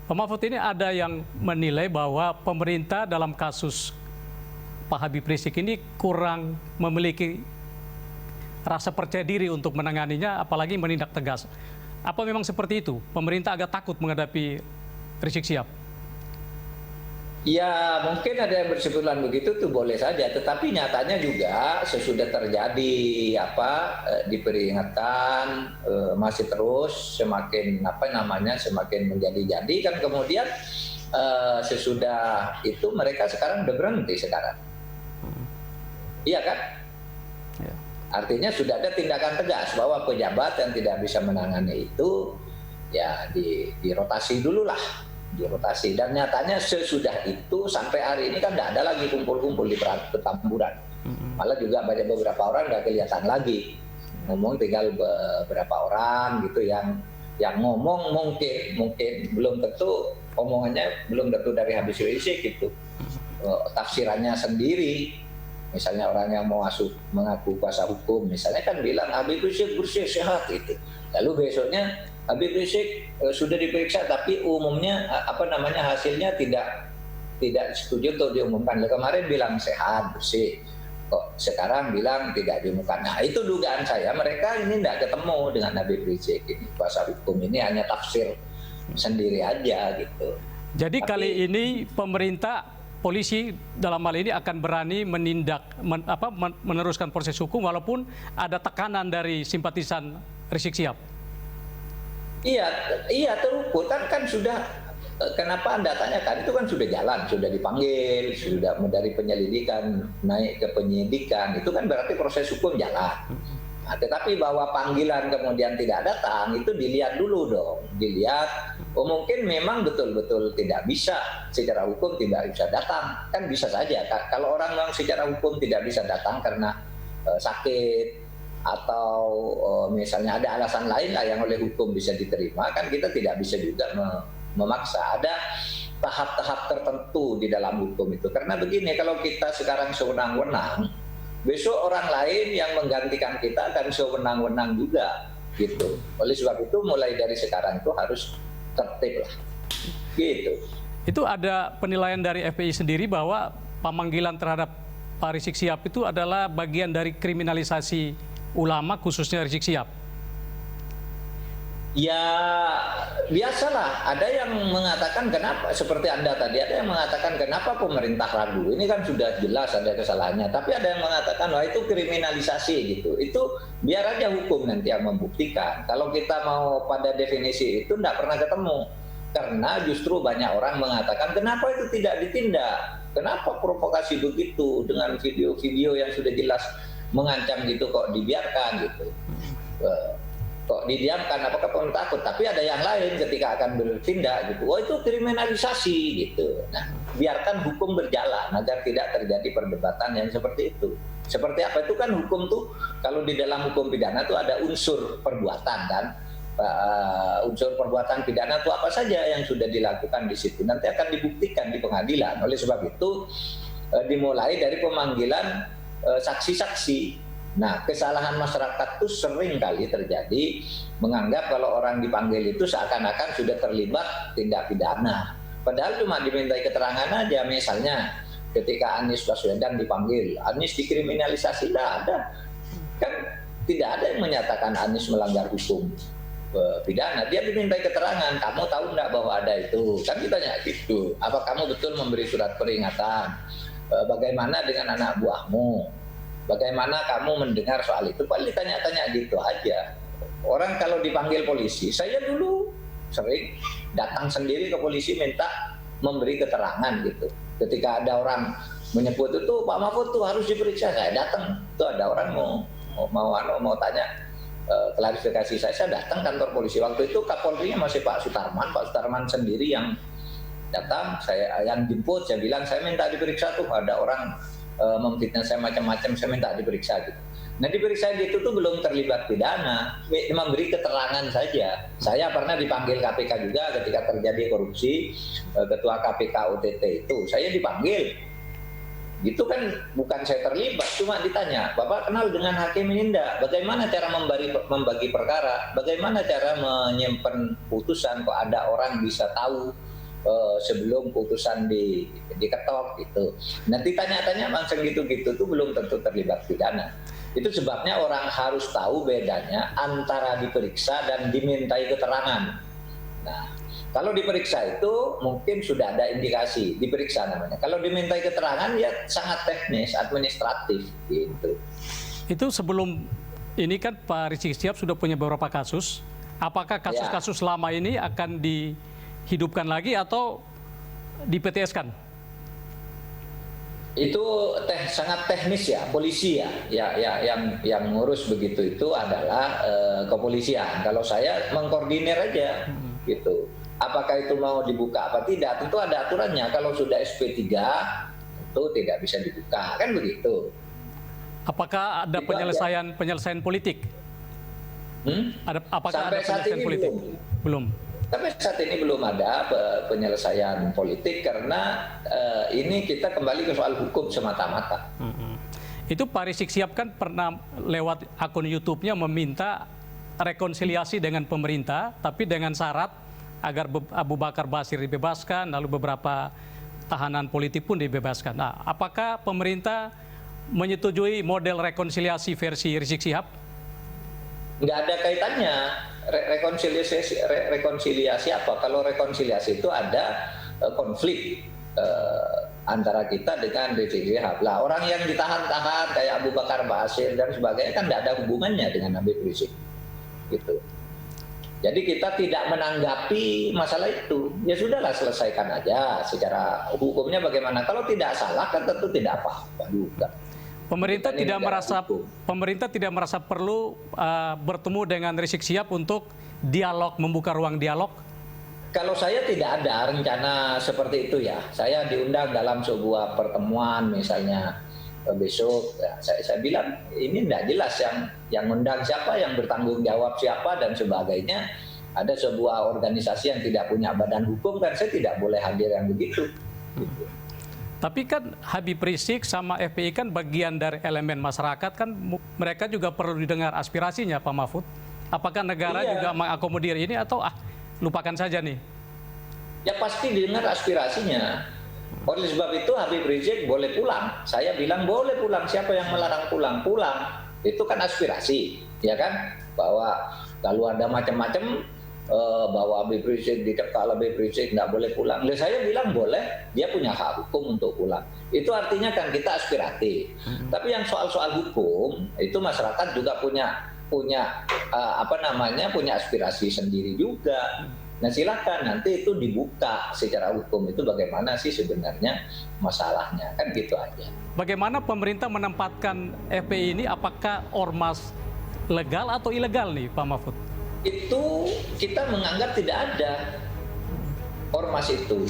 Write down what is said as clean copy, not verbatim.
Pak Mahfud, ini ada yang menilai bahwa pemerintah dalam kasus Pak Habib Rizik ini kurang memiliki rasa percaya diri untuk menanganinya, apalagi menindak tegas. Apa memang seperti itu? Pemerintah agak takut menghadapi Rizik Syihab? Ya, mungkin ada yang berkesimpulan begitu tuh boleh saja, tetapi nyatanya juga sesudah terjadi diperingatkan masih terus semakin menjadi-jadi kan, kemudian sesudah itu mereka sekarang udah berhenti sekarang. Iya kan? Ya. Artinya sudah ada tindakan tegas bahwa pejabat yang tidak bisa menangani itu ya dirotasi dulu lah. Dirotasi. Dan nyatanya sesudah itu sampai hari ini kan tidak ada lagi kumpul-kumpul di Petamburan. Malah juga banyak beberapa orang nggak kelihatan lagi. Ngomong tinggal beberapa orang gitu yang ngomong mungkin belum tentu omongannya belum tentu dari Habib Rizik gitu. Tafsirannya sendiri. Misalnya orang yang mau mengaku kuasa hukum misalnya kan bilang Habib Rizik bersih sehat gitu. Lalu besoknya Habib Rizik sudah diperiksa tapi umumnya hasilnya tidak setuju untuk diumumkan. Kemarin bilang sehat bersih, kok sekarang bilang tidak diumumkan. Nah itu dugaan saya, mereka ini tidak ketemu dengan Habib Rizik ini, kuasa hukum ini hanya tafsir sendiri aja gitu. Jadi kali ini pemerintah, polisi dalam hal ini akan berani meneruskan proses hukum walaupun ada tekanan dari simpatisan Rizik Syihab. Iya terukur kan sudah. Kenapa Anda tanyakan? Itu kan sudah jalan, sudah dipanggil, sudah dari penyelidikan naik ke penyidikan, itu kan berarti proses hukum jalan. Nah, tetapi bahwa panggilan kemudian tidak datang itu dilihat dulu dong, dilihat. Mungkin memang betul-betul tidak bisa secara hukum tidak bisa datang, kan bisa saja. Kalau orang memang secara hukum tidak bisa datang karena sakit. Atau misalnya ada alasan lain lah yang oleh hukum bisa diterima, kan kita tidak bisa juga memaksa. Ada tahap-tahap tertentu di dalam hukum itu. Karena begini, kalau kita sekarang sewenang-wenang, besok orang lain yang menggantikan kita akan sewenang-wenang juga gitu. Oleh sebab itu mulai dari sekarang itu harus tertib lah gitu. Itu ada penilaian dari FPI sendiri bahwa pemanggilan terhadap Pak Rizik Syihab itu adalah bagian dari kriminalisasi ulama, khususnya Rizik Syihab. Ya biasalah, ada yang mengatakan kenapa, seperti Anda tadi, ada yang mengatakan kenapa pemerintah ragu, ini kan sudah jelas ada kesalahannya, tapi ada yang mengatakan wah itu kriminalisasi gitu. Itu biar aja hukum nanti yang membuktikan. Kalau kita mau pada definisi itu tidak pernah ketemu, karena justru banyak orang mengatakan kenapa itu tidak ditindak, kenapa provokasi begitu dengan video-video yang sudah jelas mengancam gitu kok dibiarkan gitu. Kok didiamkan, apakah pemerintah takut? Tapi ada yang lain ketika akan bertindak gitu, wah itu kriminalisasi gitu. Nah, biarkan hukum berjalan agar tidak terjadi perdebatan yang seperti itu. Seperti apa itu kan hukum tuh, kalau di dalam hukum pidana tuh ada unsur perbuatan kan. Unsur perbuatan pidana itu apa saja yang sudah dilakukan di situ nanti akan dibuktikan di pengadilan. Oleh sebab itu dimulai dari pemanggilan saksi-saksi. Nah, kesalahan masyarakat itu sering kali terjadi menganggap kalau orang dipanggil itu seakan-akan sudah terlibat tindak pidana. Padahal cuma dimintai keterangan aja. Misalnya ketika Anies Baswedan dipanggil, Anies dikriminalisasi, tidak ada. Kan tidak ada yang menyatakan Anies melanggar hukum pidana. Dia dimintai keterangan, kamu tahu enggak bahwa ada itu? Kan ditanya gitu. Apa kamu betul memberi surat peringatan? Bagaimana dengan anak buahmu? Bagaimana kamu mendengar soal itu? Paling ditanya-tanya gitu aja. Orang kalau dipanggil polisi, saya dulu sering datang sendiri ke polisi minta memberi keterangan gitu. Ketika ada orang menyebut itu Pak Mahfud tuh harus diperiksa, saya datang. Itu ada orang mau tanya klarifikasi saya datang kantor polisi. Waktu itu Kapolrinya masih Pak Sutarman sendiri yang datang, saya yang jemput, saya bilang saya minta diperiksa tuh, ada orang memfitnah saya macam-macam, saya minta diperiksa gitu. Nah diperiksa gitu tuh belum terlibat pidana, memberi keterangan saja. Saya pernah dipanggil KPK juga ketika terjadi korupsi, ketua KPK OTT itu, saya dipanggil. Gitu kan bukan saya terlibat, cuma ditanya, Bapak kenal dengan hakim ini enggak? Bagaimana cara membagi perkara? Bagaimana cara menyimpan putusan kok ada orang bisa tahu sebelum putusan diketok gitu. Nanti tanya-tanya langsung gitu-gitu tuh belum tentu terlibat pidana. Itu sebabnya orang harus tahu bedanya antara diperiksa dan dimintai keterangan. Nah, kalau diperiksa itu mungkin sudah ada indikasi, diperiksa namanya. Kalau dimintai keterangan ya sangat teknis, administratif gitu. Itu sebelum ini kan Pak Rizik Sihab sudah punya beberapa kasus. Apakah kasus-kasus lama ini akan dihidupkan lagi atau di PTS-kan? Itu sangat teknis ya, polisi ya yang ngurus begitu itu adalah kepolisian. Kalau saya mengkoordinir aja gitu. Apakah itu mau dibuka apa tidak? Tentu ada aturannya. Kalau sudah SP3 itu tidak bisa dibuka, kan begitu. Apakah ada Itu penyelesaian politik? Apakah Sampai ada saat penyelesaian ini politik? Belum. Tapi saat ini belum ada penyelesaian politik karena ini kita kembali ke soal hukum semata-mata. Itu Pak Rizik Sihab kan pernah lewat akun YouTube-nya meminta rekonsiliasi dengan pemerintah, tapi dengan syarat agar Abu Bakar Basir dibebaskan, lalu beberapa tahanan politik pun dibebaskan. Nah, apakah pemerintah menyetujui model rekonsiliasi versi Rizik Sihab? Nggak ada kaitannya. Rekonsiliasi apa? Kalau rekonsiliasi itu ada konflik antara kita dengan Rizik Sihab. Lah orang yang ditahan-tahan kayak Abu Bakar Basir dan sebagainya kan tidak ada hubungannya dengan Habib Rizik. Gitu. Jadi kita tidak menanggapi masalah itu. Ya sudahlah, selesaikan aja secara hukumnya bagaimana. Kalau tidak salah kan tentu tidak apa-apa juga. Pemerintah tidak merasa perlu bertemu dengan Rizik Sihab untuk dialog, membuka ruang dialog. Kalau saya tidak ada rencana seperti itu ya. Saya diundang dalam sebuah pertemuan misalnya besok. Ya, saya bilang ini tidak jelas yang undang siapa, yang bertanggung jawab siapa dan sebagainya. Ada sebuah organisasi yang tidak punya badan hukum kan saya tidak boleh hadir yang begitu. Gitu. Tapi kan Habib Rizik sama FPI kan bagian dari elemen masyarakat, kan mereka juga perlu didengar aspirasinya, Pak Mahfud. Apakah negara juga mengakomodir ini atau lupakan saja nih? Ya pasti didengar aspirasinya. Oleh sebab itu Habib Rizik boleh pulang. Saya bilang boleh pulang. Siapa yang melarang pulang? Pulang. Itu kan aspirasi, ya kan? Bahwa kalau ada macam-macam bahwa Habib Rizik dikekal, Habib Rizik nggak boleh pulang. Saya bilang boleh, dia punya hak hukum untuk pulang. Itu artinya kan kita aspiratif. Tapi yang soal-soal hukum itu masyarakat juga punya punya aspirasi sendiri juga. Nah silakan nanti itu dibuka secara hukum itu bagaimana sih sebenarnya masalahnya, kan gitu aja. Bagaimana pemerintah menempatkan FPI ini? Apakah ormas legal atau ilegal nih, Pak Mahfud? Itu kita menganggap tidak ada ormas itu.